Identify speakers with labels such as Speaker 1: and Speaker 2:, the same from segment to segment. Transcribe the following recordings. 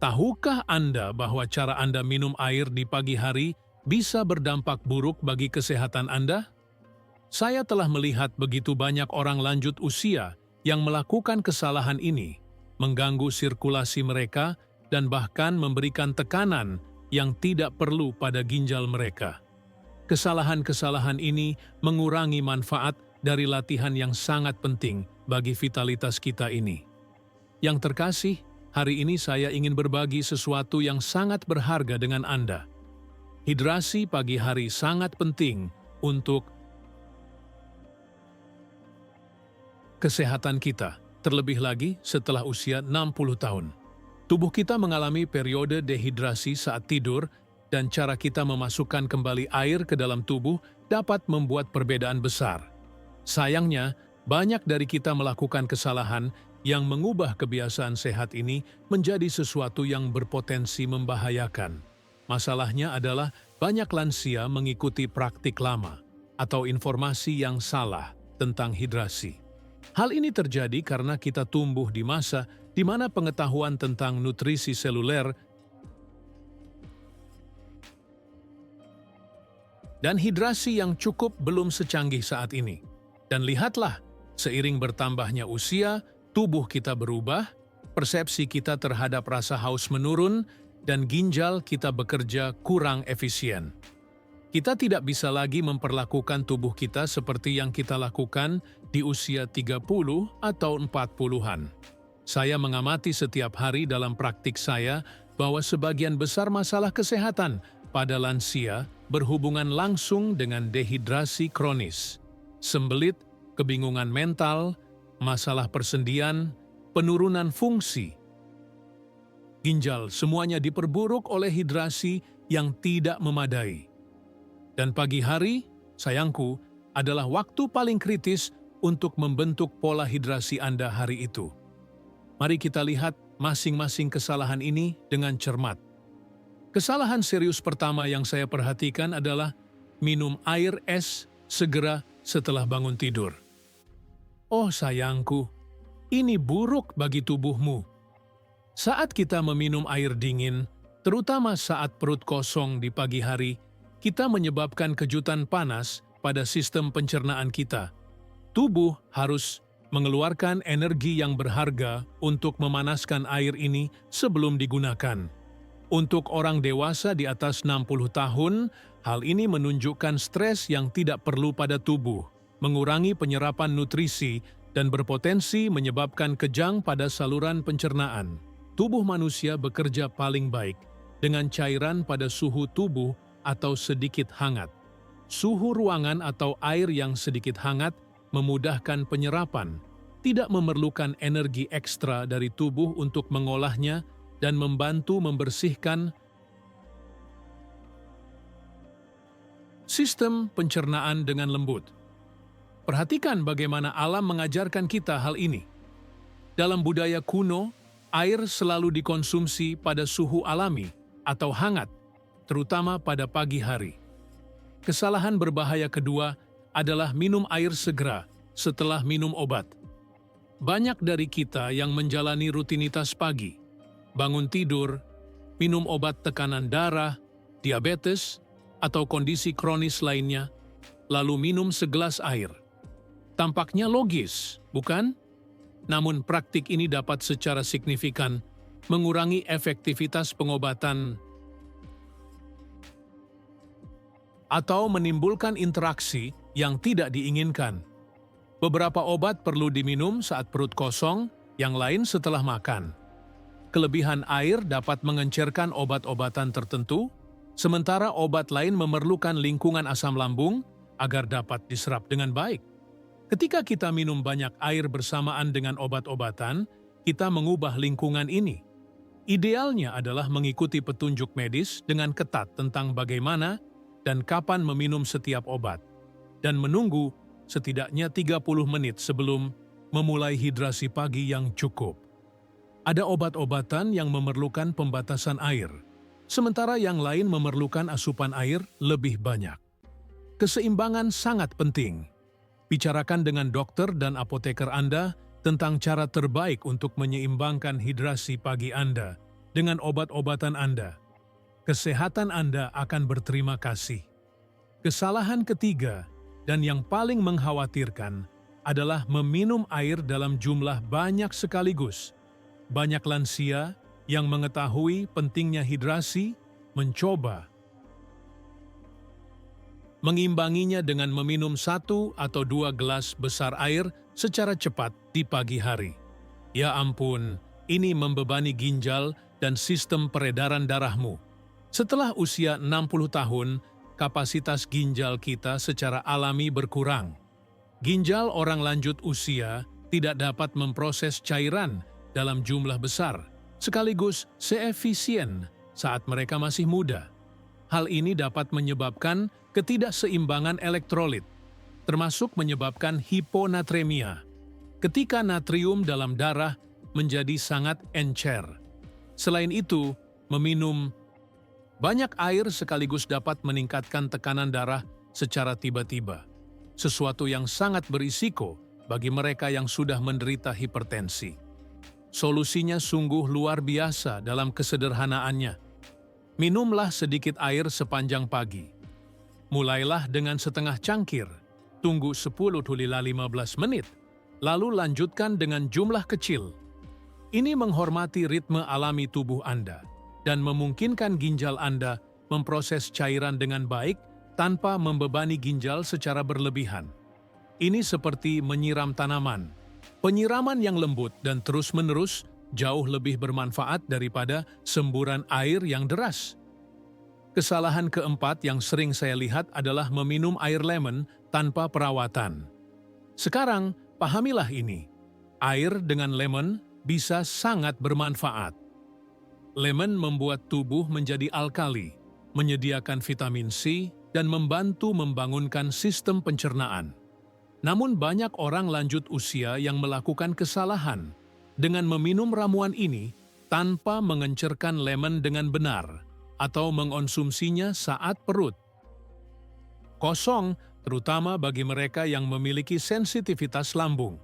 Speaker 1: Tahukah Anda bahwa cara Anda minum air di pagi hari bisa berdampak buruk bagi kesehatan Anda? Saya telah melihat begitu banyak orang lanjut usia yang melakukan kesalahan ini, mengganggu sirkulasi mereka dan bahkan memberikan tekanan yang tidak perlu pada ginjal mereka. Kesalahan-kesalahan ini mengurangi manfaat dari latihan yang sangat penting bagi vitalitas kita ini. Yang terkasih, hari ini saya ingin berbagi sesuatu yang sangat berharga dengan Anda. Hidrasi pagi hari sangat penting untuk kesehatan kita, terlebih lagi setelah usia 60 tahun. Tubuh kita mengalami periode dehidrasi saat tidur, dan cara kita memasukkan kembali air ke dalam tubuh dapat membuat perbedaan besar. Sayangnya, banyak dari kita melakukan kesalahan yang mengubah kebiasaan sehat ini menjadi sesuatu yang berpotensi membahayakan. Masalahnya adalah banyak lansia mengikuti praktik lama atau informasi yang salah tentang hidrasi. Hal ini terjadi karena kita tumbuh di masa di mana pengetahuan tentang nutrisi seluler dan hidrasi yang cukup belum secanggih saat ini. Dan lihatlah, seiring bertambahnya usia, tubuh kita berubah, persepsi kita terhadap rasa haus menurun, dan ginjal kita bekerja kurang efisien. Kita tidak bisa lagi memperlakukan tubuh kita seperti yang kita lakukan di usia 30 atau 40-an. Saya mengamati setiap hari dalam praktik saya bahwa sebagian besar masalah kesehatan pada lansia berhubungan langsung dengan dehidrasi kronis, sembelit, kebingungan mental, masalah persendian, penurunan fungsi ginjal, semuanya diperburuk oleh hidrasi yang tidak memadai. Dan pagi hari, sayangku, adalah waktu paling kritis untuk membentuk pola hidrasi Anda hari itu. Mari kita lihat masing-masing kesalahan ini dengan cermat. Kesalahan serius pertama yang saya perhatikan adalah minum air es segera setelah bangun tidur. Oh sayangku, ini buruk bagi tubuhmu. Saat kita meminum air dingin, terutama saat perut kosong di pagi hari, kita menyebabkan kejutan panas pada sistem pencernaan kita. Tubuh harus mengeluarkan energi yang berharga untuk memanaskan air ini sebelum digunakan. Untuk orang dewasa di atas 60 tahun, hal ini menunjukkan stres yang tidak perlu pada tubuh, mengurangi penyerapan nutrisi, dan berpotensi menyebabkan kejang pada saluran pencernaan. Tubuh manusia bekerja paling baik dengan cairan pada suhu tubuh atau sedikit hangat. Suhu ruangan atau air yang sedikit hangat memudahkan penyerapan, tidak memerlukan energi ekstra dari tubuh untuk mengolahnya, dan membantu membersihkan sistem pencernaan dengan lembut. Perhatikan bagaimana alam mengajarkan kita hal ini. Dalam budaya kuno, air selalu dikonsumsi pada suhu alami atau hangat, terutama pada pagi hari. Kesalahan berbahaya kedua adalah minum air segera setelah minum obat. Banyak dari kita yang menjalani rutinitas pagi, bangun tidur, minum obat tekanan darah, diabetes, atau kondisi kronis lainnya, lalu minum segelas air. Tampaknya logis, bukan? Namun praktik ini dapat secara signifikan mengurangi efektivitas pengobatan atau menimbulkan interaksi yang tidak diinginkan. Beberapa obat perlu diminum saat perut kosong, yang lain setelah makan. Kelebihan air dapat mengencerkan obat-obatan tertentu, sementara obat lain memerlukan lingkungan asam lambung agar dapat diserap dengan baik. Ketika kita minum banyak air bersamaan dengan obat-obatan, kita mengubah lingkungan ini. Idealnya adalah mengikuti petunjuk medis dengan ketat tentang bagaimana dan kapan meminum setiap obat, dan menunggu setidaknya 30 menit sebelum memulai hidrasi pagi yang cukup. Ada obat-obatan yang memerlukan pembatasan air, sementara yang lain memerlukan asupan air lebih banyak. Keseimbangan sangat penting. Bicarakan dengan dokter dan apoteker Anda tentang cara terbaik untuk menyeimbangkan hidrasi pagi Anda dengan obat-obatan Anda. Kesehatan Anda akan berterima kasih. Kesalahan ketiga, dan yang paling mengkhawatirkan, adalah meminum air dalam jumlah banyak sekaligus. Banyak lansia yang mengetahui pentingnya hidrasi mencoba mengimbanginya dengan meminum 1 atau 2 gelas besar air secara cepat di pagi hari. Ya ampun, ini membebani ginjal dan sistem peredaran darahmu. Setelah usia 60 tahun, kapasitas ginjal kita secara alami berkurang. Ginjal orang lanjut usia tidak dapat memproses cairan dalam jumlah besar, sekaligus seefisien saat mereka masih muda. Hal ini dapat menyebabkan ketidakseimbangan elektrolit, termasuk menyebabkan hiponatremia, ketika natrium dalam darah menjadi sangat encer. Selain itu, meminum banyak air sekaligus dapat meningkatkan tekanan darah secara tiba-tiba, sesuatu yang sangat berisiko bagi mereka yang sudah menderita hipertensi. Solusinya sungguh luar biasa dalam kesederhanaannya. Minumlah sedikit air sepanjang pagi. Mulailah dengan setengah cangkir, tunggu 10–15 menit, lalu lanjutkan dengan jumlah kecil. Ini menghormati ritme alami tubuh Anda dan memungkinkan ginjal Anda memproses cairan dengan baik tanpa membebani ginjal secara berlebihan. Ini seperti menyiram tanaman. Penyiraman yang lembut dan terus-menerus jauh lebih bermanfaat daripada semburan air yang deras. Kesalahan keempat yang sering saya lihat adalah meminum air lemon tanpa perawatan. Sekarang, pahamilah ini. Air dengan lemon bisa sangat bermanfaat. Lemon membuat tubuh menjadi alkali, menyediakan vitamin C, dan membantu membangunkan sistem pencernaan. Namun banyak orang lanjut usia yang melakukan kesalahan dengan meminum ramuan ini tanpa mengencerkan lemon dengan benar atau mengonsumsinya saat perut kosong, terutama bagi mereka yang memiliki sensitivitas lambung.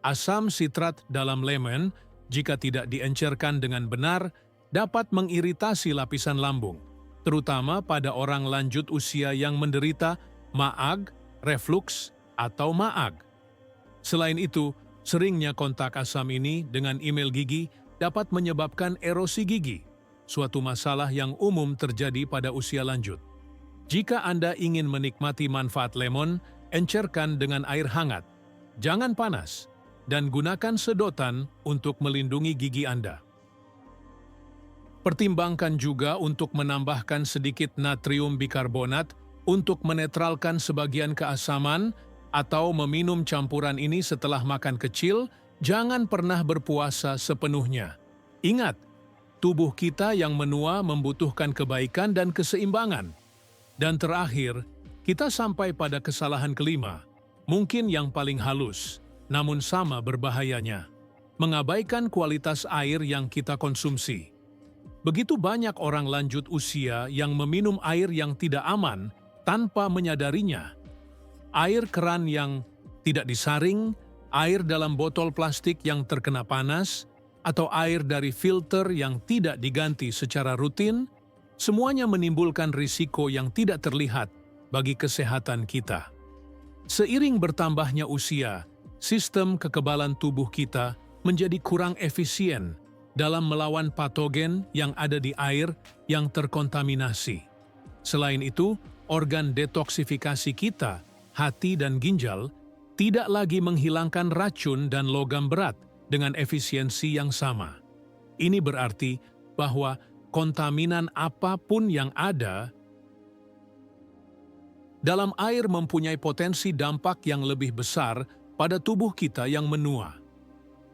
Speaker 1: Asam sitrat dalam lemon, jika tidak diencerkan dengan benar, dapat mengiritasi lapisan lambung, terutama pada orang lanjut usia yang menderita MAAG, reflux, atau MAAG. Selain itu, seringnya kontak asam ini dengan email gigi dapat menyebabkan erosi gigi, suatu masalah yang umum terjadi pada usia lanjut. Jika Anda ingin menikmati manfaat lemon, encerkan dengan air hangat, jangan panas, dan gunakan sedotan untuk melindungi gigi Anda. Pertimbangkan juga untuk menambahkan sedikit natrium bikarbonat untuk menetralkan sebagian keasaman atau meminum campuran ini setelah makan kecil. Jangan pernah berpuasa sepenuhnya. Ingat, tubuh kita yang menua membutuhkan kebaikan dan keseimbangan. Dan terakhir, kita sampai pada kesalahan kelima, mungkin yang paling halus, namun sama berbahayanya, mengabaikan kualitas air yang kita konsumsi. Begitu banyak orang lanjut usia yang meminum air yang tidak aman tanpa menyadarinya. Air keran yang tidak disaring, air dalam botol plastik yang terkena panas, atau air dari filter yang tidak diganti secara rutin, semuanya menimbulkan risiko yang tidak terlihat bagi kesehatan kita. Seiring bertambahnya usia, sistem kekebalan tubuh kita menjadi kurang efisien dalam melawan patogen yang ada di air yang terkontaminasi. Selain itu, organ detoksifikasi kita, hati dan ginjal, tidak lagi menghilangkan racun dan logam berat dengan efisiensi yang sama. Ini berarti bahwa kontaminan apapun yang ada dalam air mempunyai potensi dampak yang lebih besar pada tubuh kita yang menua.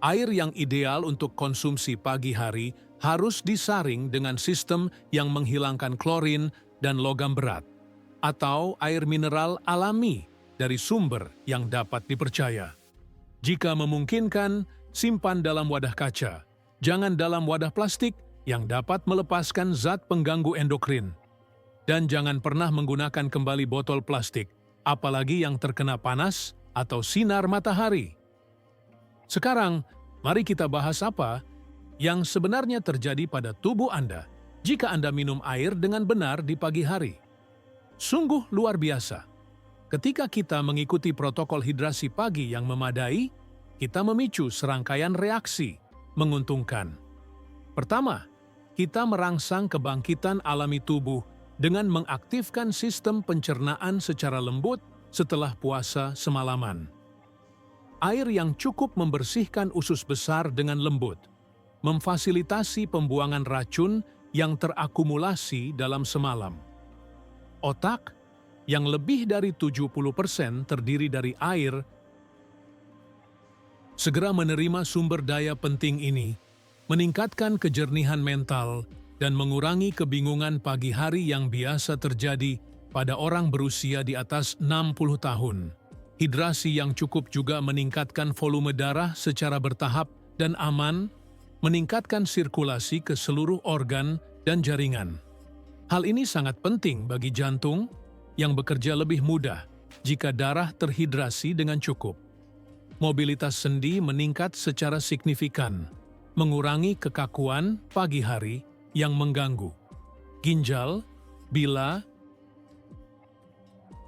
Speaker 1: Air yang ideal untuk konsumsi pagi hari harus disaring dengan sistem yang menghilangkan klorin dan logam berat, atau air mineral alami dari sumber yang dapat dipercaya. Jika memungkinkan, simpan dalam wadah kaca, jangan dalam wadah plastik yang dapat melepaskan zat pengganggu endokrin. Dan jangan pernah menggunakan kembali botol plastik, apalagi yang terkena panas atau sinar matahari. Sekarang, mari kita bahas apa yang sebenarnya terjadi pada tubuh Anda jika Anda minum air dengan benar di pagi hari. Sungguh luar biasa. Ketika kita mengikuti protokol hidrasi pagi yang memadai, kita memicu serangkaian reaksi menguntungkan. Pertama, kita merangsang kebangkitan alami tubuh dengan mengaktifkan sistem pencernaan secara lembut setelah puasa semalaman. Air yang cukup membersihkan usus besar dengan lembut, memfasilitasi pembuangan racun yang terakumulasi dalam semalam. Otak, yang lebih dari 70% terdiri dari air, segera menerima sumber daya penting ini, meningkatkan kejernihan mental dan mengurangi kebingungan pagi hari yang biasa terjadi pada orang berusia di atas 60 tahun. Hidrasi yang cukup juga meningkatkan volume darah secara bertahap dan aman, meningkatkan sirkulasi ke seluruh organ dan jaringan. Hal ini sangat penting bagi jantung yang bekerja lebih mudah jika darah terhidrasi dengan cukup. Mobilitas sendi meningkat secara signifikan, mengurangi kekakuan pagi hari yang mengganggu. Ginjal, bila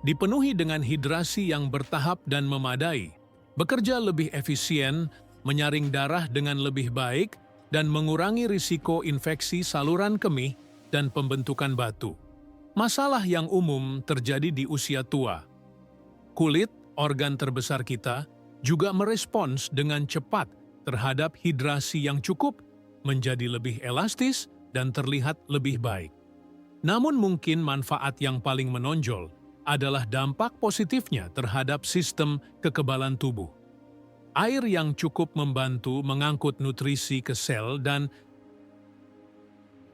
Speaker 1: dipenuhi dengan hidrasi yang bertahap dan memadai, bekerja lebih efisien, menyaring darah dengan lebih baik, dan mengurangi risiko infeksi saluran kemih dan pembentukan batu. Masalah yang umum terjadi di usia tua. Kulit, organ terbesar kita, juga merespons dengan cepat terhadap hidrasi yang cukup, menjadi lebih elastis dan terlihat lebih baik. Namun mungkin manfaat yang paling menonjol adalah dampak positifnya terhadap sistem kekebalan tubuh. Air yang cukup membantu mengangkut nutrisi ke sel dan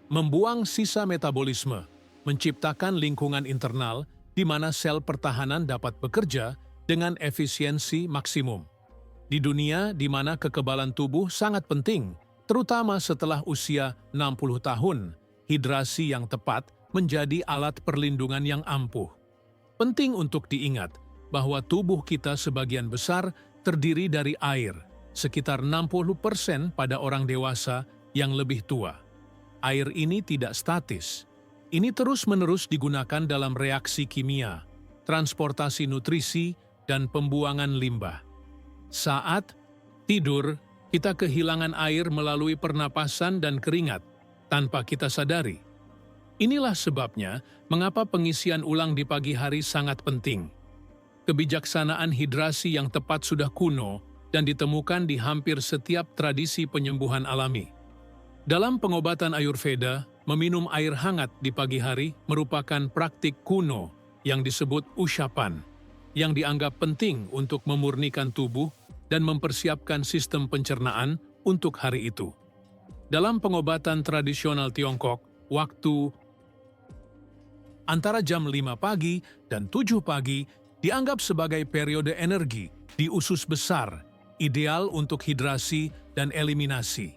Speaker 1: membuang sisa metabolisme, menciptakan lingkungan internal di mana sel pertahanan dapat bekerja dengan efisiensi maksimum. Di dunia di mana kekebalan tubuh sangat penting, terutama setelah usia 60 tahun, hidrasi yang tepat menjadi alat perlindungan yang ampuh. Penting untuk diingat bahwa tubuh kita sebagian besar terdiri dari air, sekitar 60% pada orang dewasa yang lebih tua. Air ini tidak statis. Ini terus-menerus digunakan dalam reaksi kimia, transportasi nutrisi, dan pembuangan limbah. Saat tidur, kita kehilangan air melalui pernapasan dan keringat tanpa kita sadari. Inilah sebabnya mengapa pengisian ulang di pagi hari sangat penting. Kebijaksanaan hidrasi yang tepat sudah kuno dan ditemukan di hampir setiap tradisi penyembuhan alami. Dalam pengobatan Ayurveda, meminum air hangat di pagi hari merupakan praktik kuno yang disebut ushapan, yang dianggap penting untuk memurnikan tubuh dan mempersiapkan sistem pencernaan untuk hari itu. Dalam pengobatan tradisional Tiongkok, waktu antara jam 5 pagi dan 7 pagi dianggap sebagai periode energi di usus besar, ideal untuk hidrasi dan eliminasi.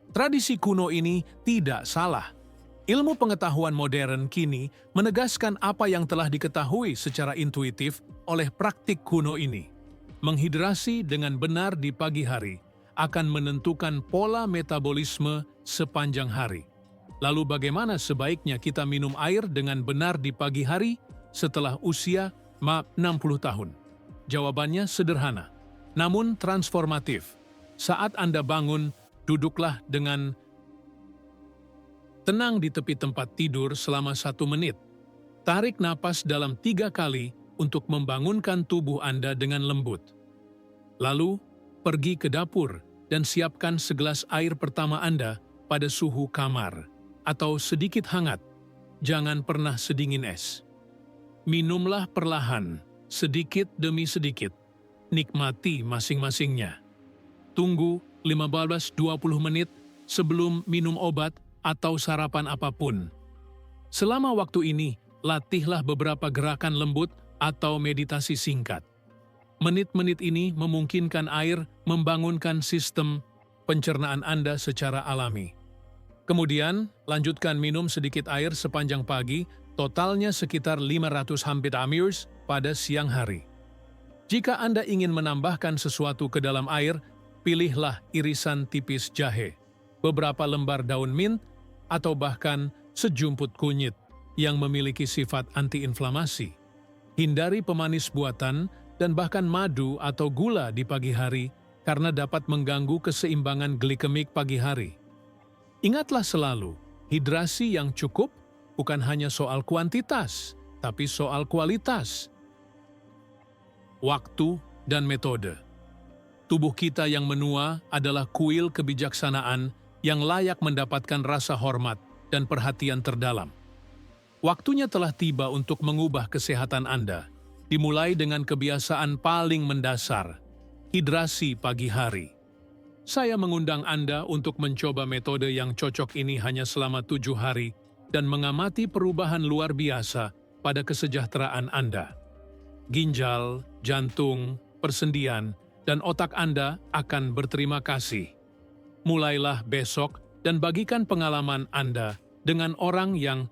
Speaker 1: Tradisi kuno ini tidak salah. Ilmu pengetahuan modern kini menegaskan apa yang telah diketahui secara intuitif oleh praktik kuno ini. Menghidrasi dengan benar di pagi hari akan menentukan pola metabolisme sepanjang hari. Lalu bagaimana sebaiknya kita minum air dengan benar di pagi hari setelah usia 60 tahun? Jawabannya sederhana, namun transformatif. Saat Anda bangun, duduklah dengan tenang di tepi tempat tidur selama 1 menit. Tarik napas dalam 3 kali untuk membangunkan tubuh Anda dengan lembut. Lalu, pergi ke dapur dan siapkan segelas air pertama Anda pada suhu kamar atau sedikit hangat. Jangan pernah sedingin es. Minumlah perlahan, sedikit demi sedikit. Nikmati masing-masingnya. Tunggu 15-20 menit sebelum minum obat atau sarapan apapun. Selama waktu ini, latihlah beberapa gerakan lembut atau meditasi singkat. Menit-menit ini memungkinkan air membangunkan sistem pencernaan Anda secara alami. Kemudian, lanjutkan minum sedikit air sepanjang pagi, totalnya sekitar 500 ml pada siang hari. Jika Anda ingin menambahkan sesuatu ke dalam air, pilihlah irisan tipis jahe. beberapa lembar daun mint, atau bahkan sejumput kunyit yang memiliki sifat antiinflamasi. Hindari pemanis buatan dan bahkan madu atau gula di pagi hari karena dapat mengganggu keseimbangan glikemik pagi hari. Ingatlah selalu, hidrasi yang cukup bukan hanya soal kuantitas, tapi soal kualitas. Waktu dan metode. Tubuh kita yang menua adalah kuil kebijaksanaan yang layak mendapatkan rasa hormat dan perhatian terdalam. Waktunya telah tiba untuk mengubah kesehatan Anda, dimulai dengan kebiasaan paling mendasar, hidrasi pagi hari. Saya mengundang Anda untuk mencoba metode yang cocok ini hanya selama 7 hari dan mengamati perubahan luar biasa pada kesejahteraan Anda. Ginjal, jantung, persendian, dan otak Anda akan berterima kasih. Mulailah besok dan bagikan pengalaman Anda dengan orang yang